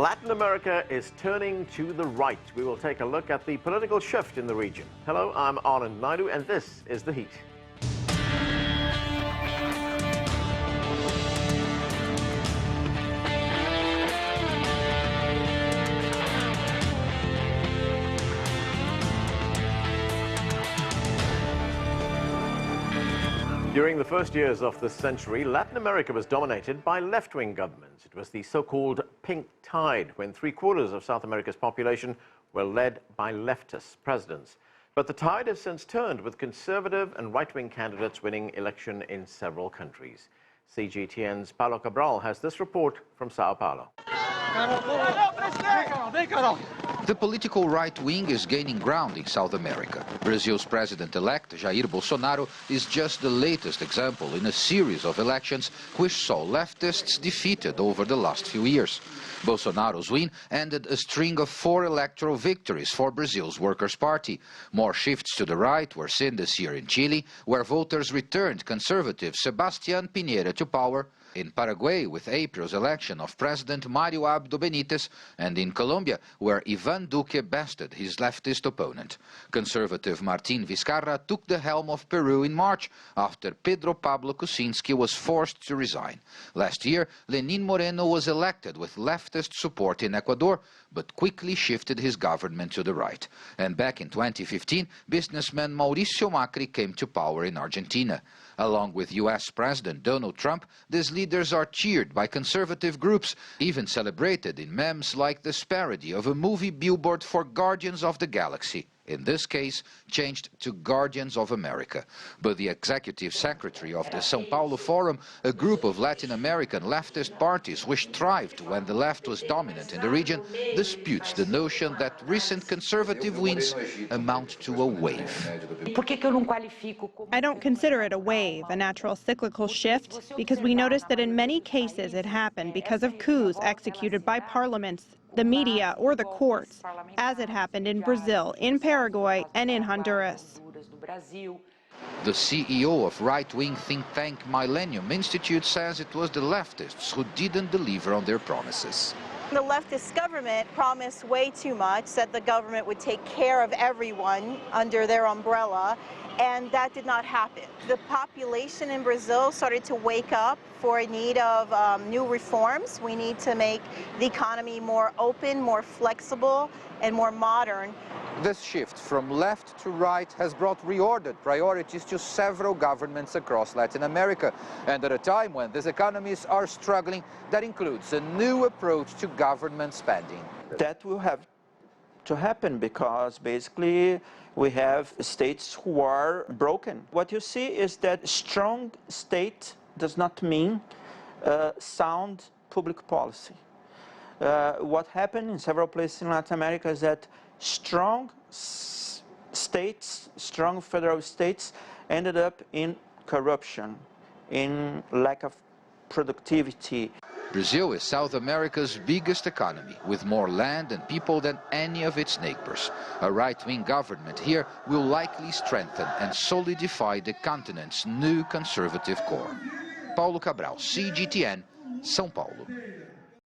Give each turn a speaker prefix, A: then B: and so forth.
A: Latin America is turning to the right. We will take a look at the political shift in the region. Hello, I'm Anand Naidu, and this is The Heat. During the first years of this century, Latin America was dominated by left-wing governments. It was the so-called pink tide, when 3/4 of South America's population were led by leftist presidents. But the tide has since turned, with conservative and right-wing candidates winning election in several countries. CGTN's Paulo Cabral has this report from Sao Paulo.
B: The political right wing is gaining ground in South America. Brazil's president-elect, Jair Bolsonaro, is just the latest example in a series of elections which saw leftists defeated over the last few years. Bolsonaro's win ended a string of 4 electoral victories for Brazil's Workers' Party. More shifts to the right were seen this year in Chile, where voters returned conservative SEBASTIAN PINERA to power, in Paraguay with April's election of President Mario ABDO Benitez, and in Colombia, where Ivan Duque bested his leftist opponent. Conservative Martín Vizcarra took the helm of Peru in March after Pedro Pablo Kuczynski was forced to resign. Last year, Lenin Moreno was elected with leftist support in Ecuador, but quickly shifted his government to the right. And back in 2015, businessman Mauricio Macri came to power in Argentina. Along with US President Donald Trump, these leaders are cheered by conservative groups, even celebrated in memes like this parody of a movie billboard for Guardians of the Galaxy. In this case, changed to Guardians of America. But the executive secretary of the Sao Paulo Forum, a group of Latin American leftist parties which thrived when the left was dominant in the region, disputes the notion that recent conservative wins amount to a wave.
C: I don't consider it a wave, a natural cyclical shift, because we noticed that in many cases it happened because of coups executed by parliaments, the media, or the courts, as it happened in Brazil, in Paraguay, and in Honduras.
B: The CEO of right-wing think tank Millennium Institute says it was the leftists who didn't deliver on their promises.
D: The leftist government promised way too much, that the government would take care of everyone under their umbrella, and that did not happen. The population in Brazil started to wake up for a need of new reforms. We need to make the economy more open, more flexible, and more modern.
B: This shift from left to right has brought reordered priorities to several governments across Latin America. And at a time when these economies are struggling, that includes a new approach to government spending.
E: That will have to happen because basically we have states who are broken. What you see is that strong state does not mean sound public policy. What happened in several places in Latin America is that strong states, strong federal states, ended up in corruption, in lack of productivity.
B: Brazil is South America's biggest economy, with more land and people than any of its neighbors. A right-wing government here will likely strengthen and solidify the continent's new conservative core. Paulo Cabral, CGTN, São Paulo.